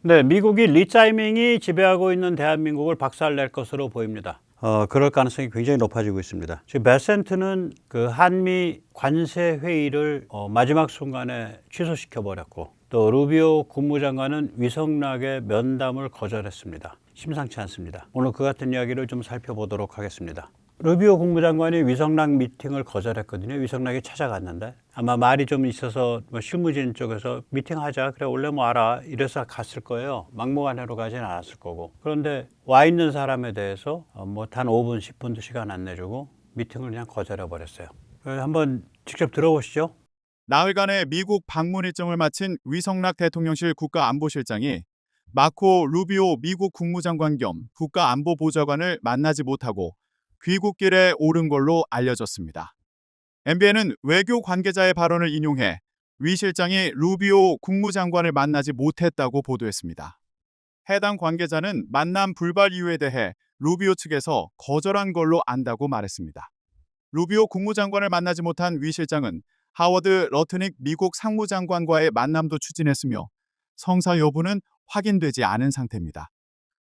네, 미국이 리짜이밍이 지배하고 있는 대한민국을 박살낼 것으로 보입니다. 그럴 가능성이 굉장히 높아지고 있습니다. 지금 베센트는 그 한미 관세 회의를 마지막 순간에 취소시켜 버렸고, 또 루비오 국무장관은 위성락의 면담을 거절했습니다. 심상치 않습니다. 오늘 그 같은 이야기를 좀 살펴보도록 하겠습니다. 루비오 국무장관이 위성락 미팅을 거절했거든요. 위성락이 찾아갔는데 아마 말이 좀 있어서 실무진 쪽에서 미팅하자, 그래 원래 뭐 알아, 이래서 갔을 거예요. 막무가내로 가진 않았을 거고. 그런데 와 있는 사람에 대해서 뭐 단 5분 10분도 시간 안 내주고 미팅을 그냥 거절해 버렸어요. 한번 직접 들어보시죠. 나흘간의 미국 방문 일정을 마친 위성락 대통령실 국가안보실장이 마코 루비오 미국 국무장관 겸 국가안보보좌관을 만나지 못하고 귀국길에 오른 걸로 알려졌습니다. MBN은 외교 관계자의 발언을 인용해 위 실장이 루비오 국무장관을 만나지 못했다고 보도했습니다. 해당 관계자는 만남 불발 이유에 대해 루비오 측에서 거절한 걸로 안다고 말했습니다. 루비오 국무장관을 만나지 못한 위 실장은 하워드 러트닉 미국 상무장관과의 만남도 추진했으며 성사 여부는 확인되지 않은 상태입니다.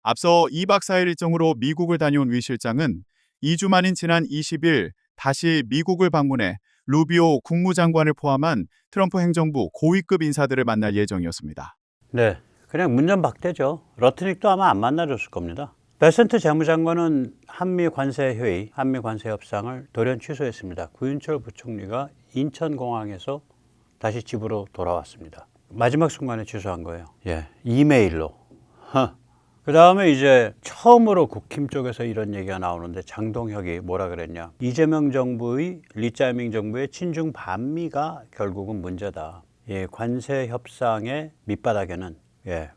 앞서 2박 4일 일정으로 미국을 다녀온 위 실장은 2주 만인 지난 20일 다시 미국을 방문해 루비오 국무장관을 포함한 트럼프 행정부 고위급 인사들을 만날 예정이었습니다. 네, 그냥 문전박대죠. 러트닉도 아마 안 만나줬을 겁니다. 베센트 재무장관은 한미 관세 회의, 한미 관세 협상을 돌연 취소했습니다. 구윤철 부총리가 인천공항에서 다시 집으로 돌아왔습니다. 마지막 순간에 취소한 거예요. 이메일로. 그 다음에 이제 처음으로 국힘 쪽에서 이런 얘기가 나오는데, 장동혁이 뭐라 그랬냐. 이재명 정부의, 리짜이밍 정부의 친중 반미가 결국은 문제다. 관세 협상의 밑바닥에는,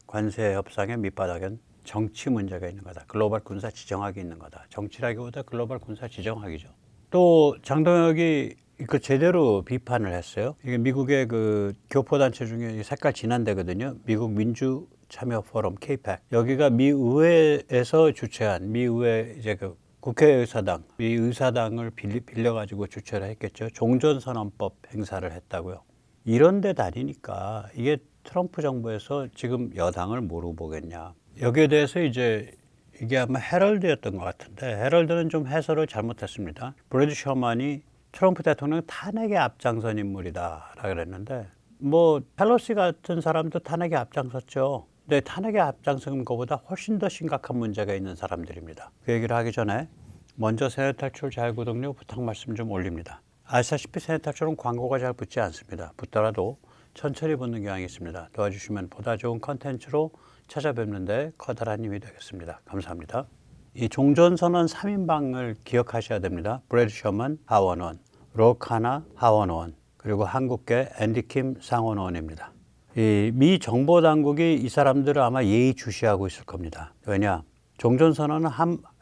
관세 협상의 밑바닥엔 정치 문제가 있는 거다. 글로벌 군사 지정학이 있는 거다. 정치라기보다 글로벌 군사 지정학이죠. 또 장동혁이 그 제대로 비판을 했어요. 이게 미국의 그 교포단체 중에 색깔 진한 데거든요. 미국 민주 참여 포럼 케이팩. 여기가 미 의회에서 주최한, 미 의회 이제 그 국회의사당, 미 의사당을 빌려가지고 주최를 했겠죠. 종전선언법 행사를 했다고요. 이런 데 다니니까 이게 트럼프 정부에서 지금 여당을 뭐로 보겠냐. 여기에 대해서 이제 이게 아마 헤럴드였던 것 같은데, 헤럴드는 좀 해설을 잘못했습니다. 브래드 셔먼이 트럼프 대통령 탄핵에 앞장선 인물이다 라고 그랬는데, 뭐 펠로시 같은 사람도 탄핵에 앞장섰죠. 근데 탄핵에 앞장선 것보다 훨씬 더 심각한 문제가 있는 사람들입니다. 그 얘기를 하기 전에 먼저 세뇌탈출 자유구독료 부탁 말씀 좀 올립니다. 아시다시피 세뇌탈출은 광고가 잘 붙지 않습니다. 붙더라도 천천히 붙는 경향이 있습니다. 도와주시면 보다 좋은 컨텐츠로 찾아뵙는데 커다란 힘이 되겠습니다. 감사합니다. 이 종전선언 3인방을 기억하셔야 됩니다. 브래드 셔먼 하원의원, 로카나 하원의원, 그리고 한국계 앤디킴 상원의원입니다. 이 미 정보당국이 이 사람들을 아마 예의주시하고 있을 겁니다. 왜냐? 종전선언은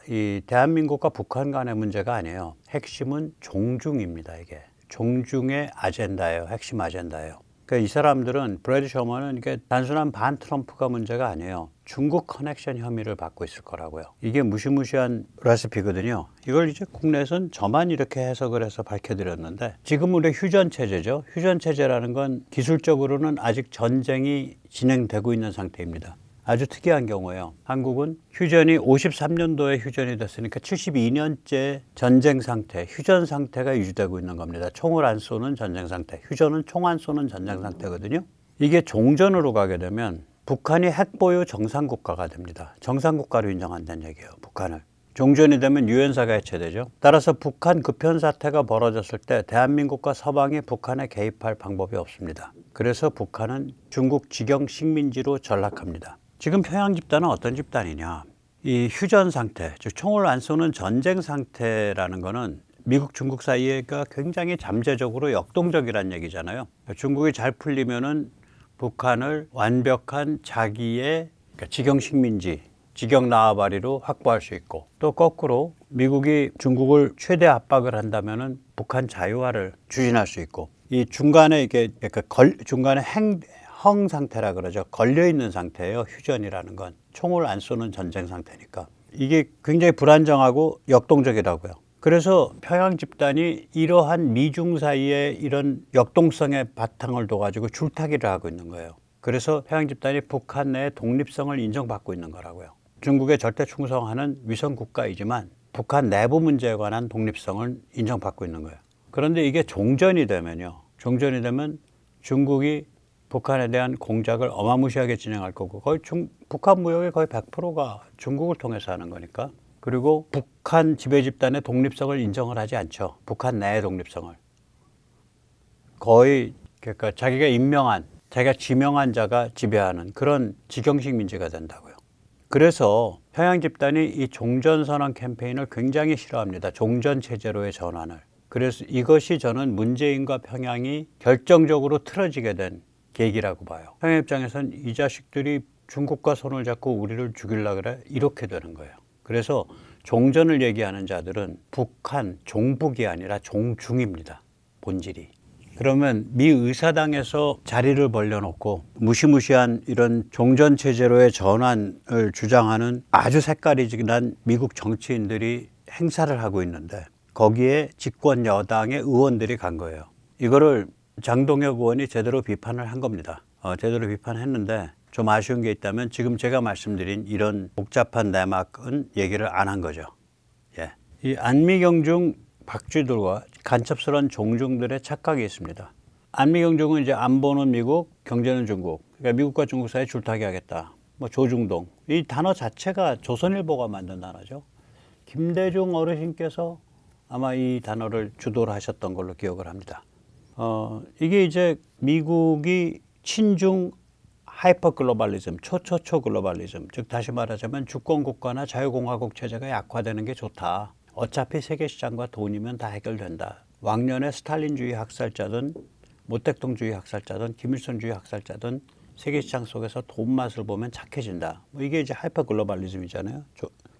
이 대한민국과 북한 간의 문제가 아니에요. 핵심은 종중입니다. 이게 종중의 아젠다예요. 핵심 아젠다예요. 그러니까 이 사람들은, 브래드 셔먼은 이게 단순한 반 트럼프가 문제가 아니에요. 중국 커넥션 혐의를 받고 있을 거라고요. 이게 무시무시한 레시피거든요. 이걸 이제 국내에선 저만 이렇게 해석을 해서 밝혀드렸는데, 지금 우리 휴전 체제죠. 휴전 체제라는 건 기술적으로는 아직 전쟁이 진행되고 있는 상태입니다. 아주 특이한 경우예요. 한국은 휴전이 53년도에 휴전이 됐으니까 72년째 전쟁 상태, 휴전 상태가 유지되고 있는 겁니다. 총을 안 쏘는 전쟁 상태. 휴전은 총 안 쏘는 전쟁 상태거든요. 이게 종전으로 가게 되면 북한이 핵보유 정상국가가 됩니다. 정상국가로 인정한다는 얘기예요, 북한을. 종전이 되면 유엔사가 해체되죠. 따라서 북한 급현 사태가 벌어졌을 때 대한민국과 서방이 북한에 개입할 방법이 없습니다. 그래서 북한은 중국 직영 식민지로 전락합니다. 지금 평양 집단은 어떤 집단이냐. 이 휴전 상태, 즉 총을 안 쏘는 전쟁 상태라는 거는 미국, 중국 사이가 굉장히 잠재적으로 역동적이라는 얘기잖아요. 중국이 잘 풀리면은 북한을 완벽한 자기의 직영 식민지, 직영 나와바리로 확보할 수 있고, 또 거꾸로 미국이 중국을 최대 압박을 한다면은 북한 자유화를 추진할 수 있고, 이 중간에 이게 중간에 허 상태라 그러죠. 걸려 있는 상태예요. 휴전이라는 건 총을 안 쏘는 전쟁 상태니까 이게 굉장히 불안정하고 역동적이라고요. 그래서 평양 집단이 이러한 미중 사이의 이런 역동성의 바탕을 둬가지고 줄타기를 하고 있는 거예요. 그래서 평양 집단이 북한 내의 독립성을 인정받고 있는 거라고요. 중국에 절대 충성하는 위성 국가이지만 북한 내부 문제에 관한 독립성을 인정받고 있는 거예요. 그런데 이게 종전이 되면요. 종전이 되면 중국이 북한에 대한 공작을 어마무시하게 진행할 거고 거의 북한 무역의 거의 100%가 중국을 통해서 하는 거니까. 그리고 북한 지배 집단의 독립성을 인정을 하지 않죠. 북한 내의 독립성을. 거의 그러니까 자기가 임명한, 자기가 지명한 자가 지배하는 그런 직영식 민주가 된다고요. 그래서 평양 집단이 이 종전선언 캠페인을 굉장히 싫어합니다. 종전 체제로의 전환을. 그래서 이것이 저는 문재인과 평양이 결정적으로 틀어지게 된 계기라고 봐요. 평양 입장에선 이 자식들이 중국과 손을 잡고 우리를 죽이려고 그래? 이렇게 되는 거예요. 그래서 종전을 얘기하는 자들은 북한, 종북이 아니라 종중입니다. 본질이. 그러면 미 의사당에서 자리를 벌려놓고 무시무시한 이런 종전체제로의 전환을 주장하는 아주 색깔이 진한 미국 정치인들이 행사를 하고 있는데 거기에 집권 여당의 의원들이 간 거예요. 이거를 장동혁 의원이 제대로 비판을 한 겁니다. 제대로 비판했는데 좀 아쉬운 게 있다면 지금 제가 말씀드린 이런 복잡한 내막은 얘기를 안 한 거죠. 예. 이 안미경중 박쥐들과 간첩스러운 종중들의 착각이 있습니다. 안미경중은 이제 안보는 미국, 경제는 중국. 그러니까 미국과 중국 사이에 줄타기 하겠다. 뭐 조중동. 이 단어 자체가 조선일보가 만든 단어죠. 김대중 어르신께서 아마 이 단어를 주도를 하셨던 걸로 기억을 합니다. 이게 이제 미국이 친중 하이퍼 글로벌리즘, 초초초 글로벌리즘, 즉 다시 말하자면 주권 국가나 자유공화국 체제가 약화되는 게 좋다. 어차피 세계시장과 돈이면 다 해결된다. 왕년에 스탈린주의 학살자든 모택동주의 학살자든 김일성주의 학살자든 세계시장 속에서 돈 맛을 보면 착해진다. 뭐 이게 이제 하이퍼 글로벌리즘이잖아요.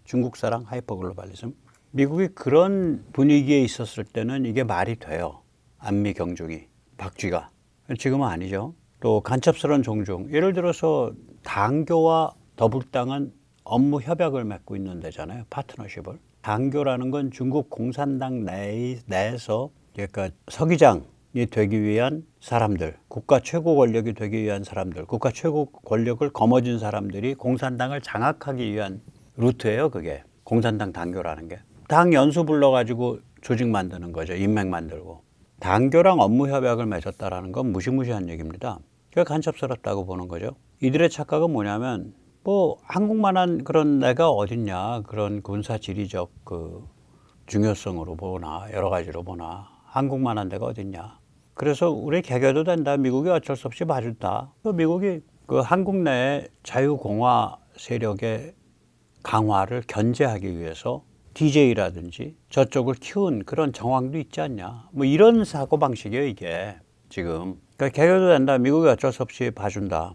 중국 사랑 하이퍼 글로벌리즘. 미국이 그런 분위기에 있었을 때는 이게 말이 돼요. 안미 경중이, 박쥐가. 지금은 아니죠. 또 간첩스러운 종중. 예를 들어서 당교와 더불당은 업무 협약을 맺고 있는 데잖아요. 파트너십을. 당교라는 건 중국 공산당 내에서 그러니까 서기장이 되기 위한 사람들, 국가 최고 권력이 되기 위한 사람들, 국가 최고 권력을 거머쥔 사람들이 공산당을 장악하기 위한 루트예요. 그게 공산당 당교라는 게. 당 연수 불러가지고 조직 만드는 거죠. 인맥 만들고. 당교랑 업무 협약을 맺었다라는 건 무시무시한 얘기입니다. 그게 간첩스럽다고 보는 거죠. 이들의 착각은 뭐냐면 뭐 한국만한 그런 데가 어딨냐, 그런 군사 지리적 그 중요성으로 보나 여러 가지로 보나 한국만한 데가 어딨냐. 그래서 우리 개겨도 된다. 미국이 어쩔 수 없이 봐준다. 미국이 그 한국 내의 자유공화 세력의 강화를 견제하기 위해서 DJ라든지 저쪽을 키운 그런 정황도 있지 않냐. 뭐 이런 사고방식이에요, 이게 지금. 그러니까 개겨도 된다. 미국이 어쩔 수 없이 봐준다.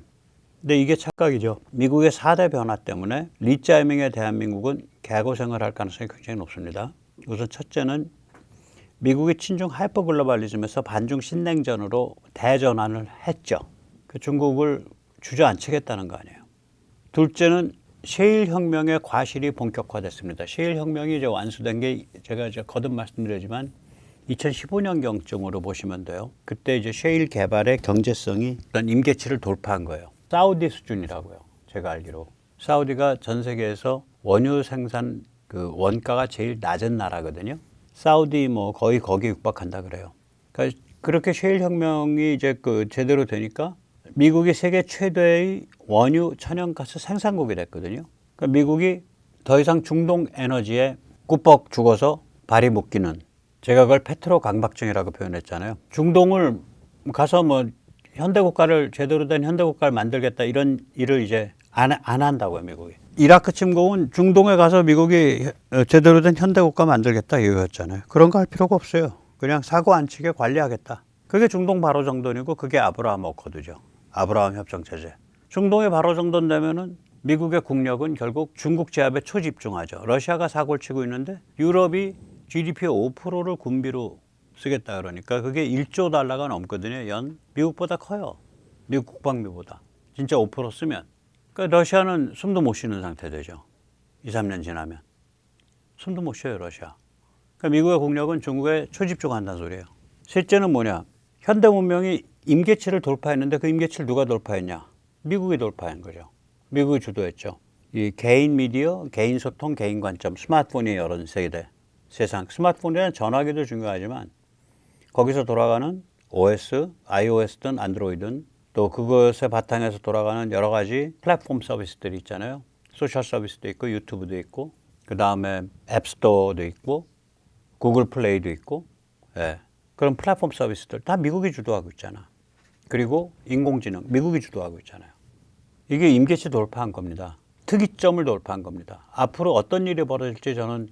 근데 이게 착각이죠. 미국의 4대 변화 때문에 리짜이밍의 대한민국은 개고생을 할 가능성이 굉장히 높습니다. 우선 첫째는 미국이 친중 하이퍼 글로벌리즘에서 반중 신냉전으로 대전환을 했죠. 그 중국을 주저앉히겠다는 거 아니에요. 둘째는 셰일 혁명의 과실이 본격화됐습니다. 셰일 혁명이 이제 완수된 게 제가 이제 거듭 말씀드리지만 2015년경쯤으로 보시면 돼요. 그때 이제 셰일 개발의 경제성이 어떤 임계치를 돌파한 거예요. 사우디 수준이라고요. 제가 알기로. 사우디가 전 세계에서 원유 생산 그 원가가 제일 낮은 나라거든요. 사우디 뭐 거의 거기에 육박한다 그래요. 그러니까 그렇게 셰일 혁명이 이제 그 제대로 되니까 미국이 세계 최대의 원유 천연가스 생산국이 됐거든요. 그러니까 미국이 더 이상 중동 에너지에 꾸벅 죽어서 발이 묶이는, 제가 그걸 페트로 강박증이라고 표현했잖아요. 중동을 가서 뭐 현대국가를 제대로 된 현대국가를 만들겠다 이런 일을 이제 안 한다고요, 미국이. 이라크 침공은 중동에 가서 미국이 제대로 된 현대국가 만들겠다 이거였잖아요. 그런 거 할 필요가 없어요. 그냥 사고 안 치게 관리하겠다. 그게 중동 바로 정돈이고 그게 아브라함 어코드죠. 아브라함 협정체제. 중동의 바로 정돈되면은 미국의 국력은 결국 중국 제압에 초집중하죠. 러시아가 사고를 치고 있는데 유럽이 GDP의 5%를 군비로 쓰겠다 그러니까 그게 1조 달러가 넘거든요. 연. 미국보다 커요. 미국 국방비보다. 진짜 5% 쓰면. 그러니까 러시아는 숨도 못 쉬는 상태 되죠. 2, 3년 지나면. 숨도 못 쉬어요, 러시아. 그러니까 미국의 국력은 중국에 초집중한다는 소리예요. 셋째는 뭐냐. 현대 문명이 임계치를 돌파했는데 그 임계치를 누가 돌파했냐. 미국이 돌파한 거죠. 미국이 주도했죠. 이 개인 미디어, 개인 소통, 개인 관점, 스마트폰이 여러 세대, 세상. 스마트폰이란 전화기도 중요하지만 거기서 돌아가는 OS, iOS든 안드로이든 또 그것의 바탕에서 돌아가는 여러 가지 플랫폼 서비스들이 있잖아요. 소셜 서비스도 있고 유튜브도 있고 그 다음에 앱스토어도 있고 구글 플레이도 있고 예. 그런 플랫폼 서비스들 다 미국이 주도하고 있잖아. 그리고 인공지능 미국이 주도하고 있잖아요. 이게 임계치 돌파한 겁니다. 특이점을 돌파한 겁니다. 앞으로 어떤 일이 벌어질지 저는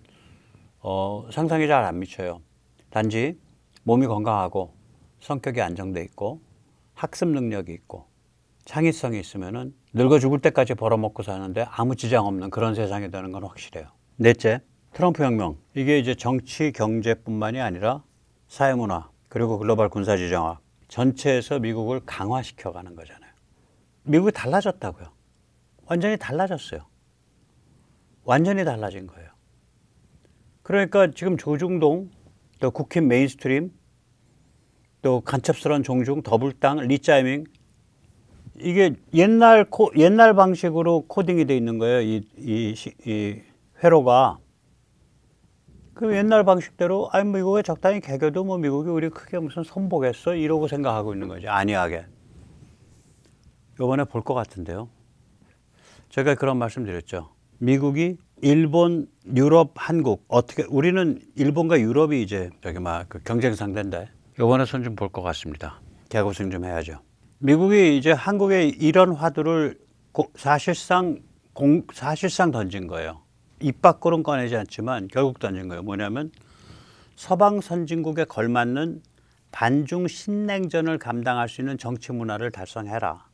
상상이 잘 안 미쳐요. 단지 몸이 건강하고 성격이 안정돼 있고 학습 능력이 있고 창의성이 있으면은 늙어 죽을 때까지 벌어먹고 사는데 아무 지장 없는 그런 세상이 되는 건 확실해요. 넷째, 트럼프 혁명. 이게 이제 정치, 경제뿐만이 아니라 사회문화 그리고 글로벌 군사지정학 전체에서 미국을 강화시켜가는 거잖아요. 미국이 달라졌다고요. 완전히 달라졌어요. 완전히 달라진 거예요. 그러니까 지금 조중동, 또 국힘 메인스트림, 또 간첩스러운 종중, 더불당, 리짜이밍 이게 옛날 방식으로 코딩이 돼 있는 거예요. 이 회로가. 그 옛날 방식대로 아니 미국에 적당히 개겨도 뭐 미국이 우리 크게 무슨 손보겠어 이러고 생각하고 있는 거죠. 안이하게. 이번에 볼 것 같은데요. 제가 그런 말씀 드렸죠. 미국이 일본, 유럽, 한국 어떻게 우리는 일본과 유럽이 이제 저기 막 그 경쟁 상대인데 이번에 손 좀 볼 것 같습니다. 개고생 좀 해야죠. 미국이 이제 한국의 이런 화두를 사실상 던진 거예요. 입 밖으로는 꺼내지 않지만 결국 던진 거예요. 뭐냐면 서방 선진국에 걸맞는 반중 신냉전을 감당할 수 있는 정치 문화를 달성해라.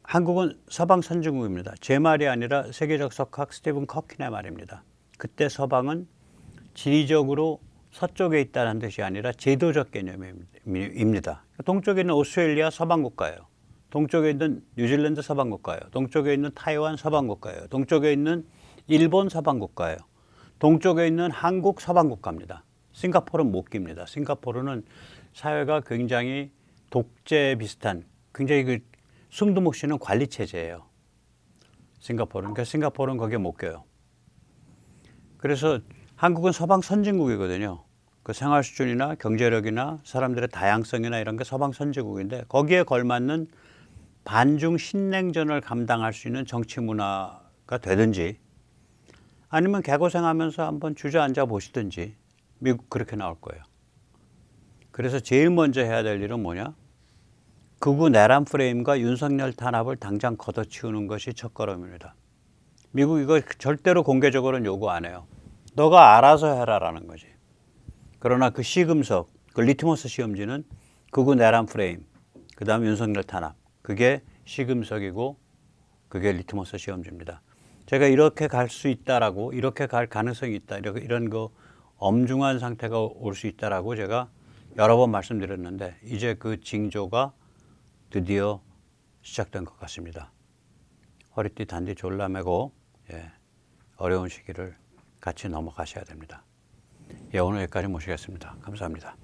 한국은 서방 선진국입니다. 제 말이 아니라 세계적 석학 스티븐 커킨의 말입니다. 그때 서방은 지리적으로 서쪽에 있다는 뜻이 아니라 제도적 개념입니다. 동쪽에 있는 오스트레일리아 서방 국가예요. 동쪽에 있는 뉴질랜드 서방 국가예요. 동쪽에 있는 타이완 서방 국가예요. 동쪽에 있는 일본 서방 국가예요. 동쪽에 있는 한국 서방 국가입니다. 싱가포르는 못 깁니다. 싱가포르는 사회가 굉장히 독재 비슷한 굉장히 그 숨도 못 쉬는 관리 체제예요. 싱가포르는. 그러니까 싱가포르는 거기에 못 껴요. 그래서 한국은 서방 선진국이거든요. 그 생활 수준이나 경제력이나 사람들의 다양성이나 이런 게 서방 선진국인데 거기에 걸맞는 반중 신냉전을 감당할 수 있는 정치 문화가 되든지 아니면 개고생하면서 한번 주저앉아 보시든지 미국 그렇게 나올 거예요. 그래서 제일 먼저 해야 될 일은 뭐냐? 극우 내란 프레임과 윤석열 탄압을 당장 걷어치우는 것이 첫걸음입니다. 미국 이거 절대로 공개적으로는 요구 안 해요. 너가 알아서 해라라는 거지. 그러나 그 시금석, 그 리트머스 시험지는 극우 내란 프레임, 그 다음 윤석열 탄압. 그게 시금석이고 그게 리트머스 시험지입니다. 제가 이렇게 갈 수 있다라고, 이렇게 갈 가능성이 있다, 이런 거 엄중한 상태가 올 수 있다라고 제가 여러 번 말씀드렸는데 이제 그 징조가 드디어 시작된 것 같습니다. 허리띠 단디 졸라매고 어려운 시기를 같이 넘어가셔야 됩니다. 오늘 여기까지 모시겠습니다. 감사합니다.